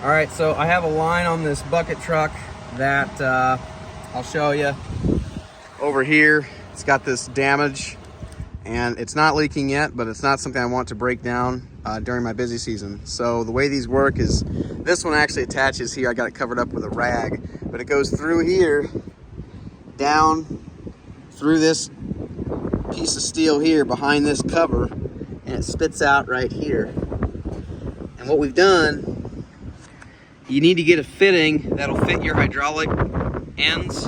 All right, so I have a line on this bucket truck that I'll show you over here. It's got this damage and it's not leaking yet, but it's not something I want to break down during my busy season. So the way these work is this one actually attaches here. I got it covered up with a rag, but it goes through here, down through this piece of steel here behind this cover, and it spits out right here. And what we've done, you need to get a fitting that'll fit your hydraulic ends,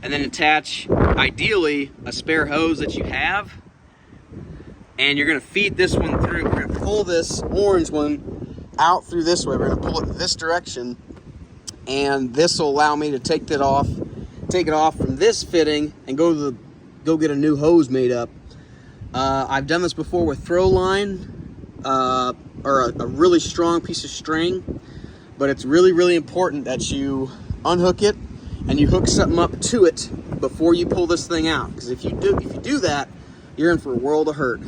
and then attach, ideally, a spare hose that you have. And you're gonna feed this one through. We're gonna pull this orange one out through this way. We're gonna pull it this direction, and this will allow me to take it off from this fitting and go get a new hose made up. I've done this before with throw line or a really strong piece of string. But it's really important that you unhook it and you hook something up to it before you pull this thing out. Because if you do that, you're in for a world of hurt.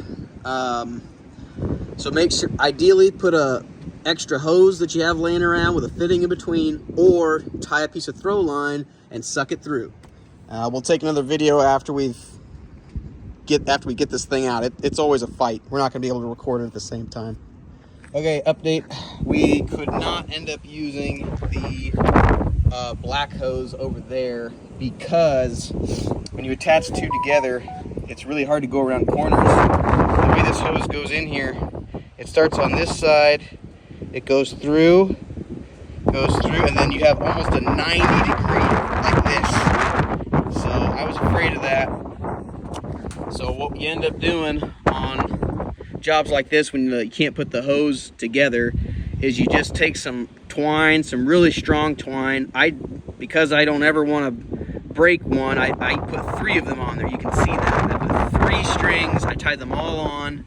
So make sure, ideally, put a extra hose that you have laying around with a fitting in between, or tie a piece of throw line and suck it through. We'll take another video after we get this thing out. It's always a fight. We're not going to be able to record it at the same time. Okay, update. We could not end up using the black hose over there because when you attach two together, it's really hard to go around corners. The way this hose goes in here, it starts on this side, it goes through, and then you have almost a 90 degree like this. So I was afraid of that. So what you end up doing on jobs like this, when you can't put the hose together, is you just take some twine, some really strong twine. Because I don't ever want to break one, I put 3 of them on there. You can see that. I put 3 strings, I tie them all on,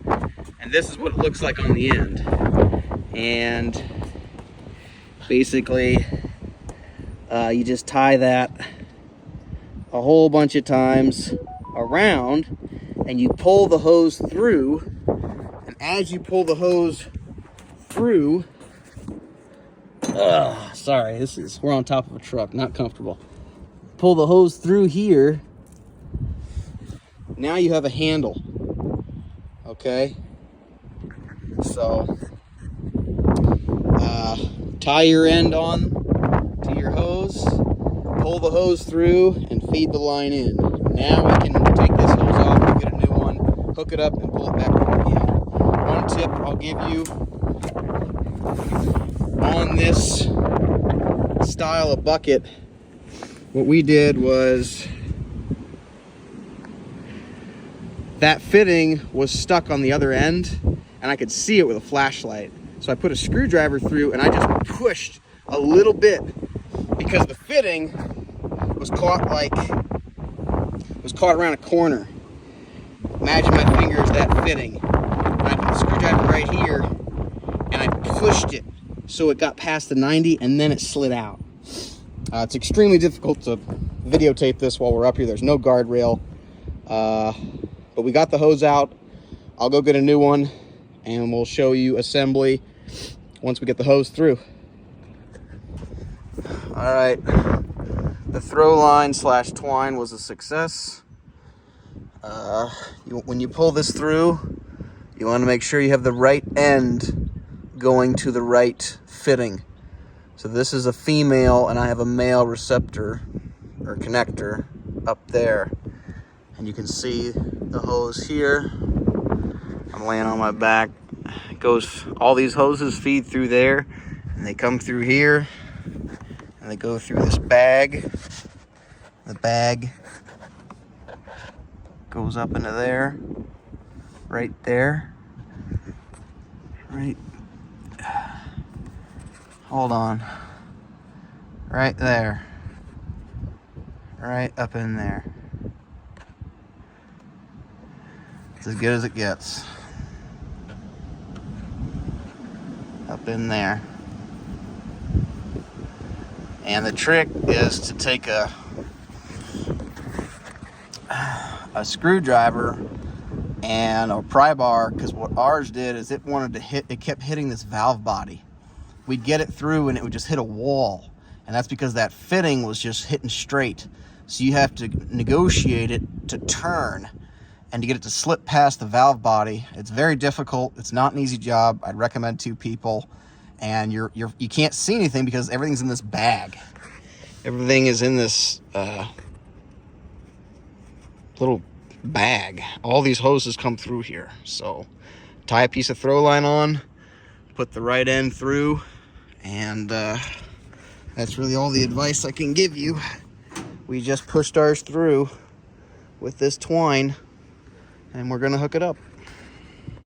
and this is what it looks like on the end. And basically you just tie that a whole bunch of times around, and you pull the hose through. As you pull the hose through, sorry, we're on top of a truck, not comfortable. Pull the hose through here. Now you have a handle. Okay, so tie your end on to your hose, pull the hose through, and feed the line in. Now we can take this hose off and get a new one, hook it up, and pull it back on again. One tip I'll give you on this style of bucket, what we did was that fitting was stuck on the other end and I could see it with a flashlight. So I put a screwdriver through and I just pushed a little bit because the fitting was caught around a corner. Imagine my finger is that fitting. I put the screwdriver right here and I pushed it so it got past the 90 and then it slid out. It's extremely difficult to videotape this while we're up here. There's no guardrail, but we got the hose out. I'll go get a new one and we'll show you assembly once we get the hose through. All right, the throw line / twine was a success. When you pull this through, you want to make sure you have the right end going to the right fitting. So this is a female and I have a male receptor or connector up there. And you can see the hose here. I'm laying on my back. It goes, all these hoses feed through there and they come through here and they go through this bag. The bag goes up into there, right there, right, hold on, right there, right up in there. It's as good as it gets. Up in there. And the trick is to take a screwdriver and a pry bar, because what ours did is it kept hitting this valve body. we'd get it through and it would just hit a wall. And that's because that fitting was just hitting straight. So you have to negotiate it to turn and to get it to slip past the valve body. It's very difficult. It's not an easy job. I'd recommend 2 people. And you can't see anything because everything's in this bag. Everything is in this little bag. All these hoses come through here. So tie a piece of throw line on, put the right end through, and that's really all the advice I can give you. We just pushed ours through with this twine, and we're gonna hook it up.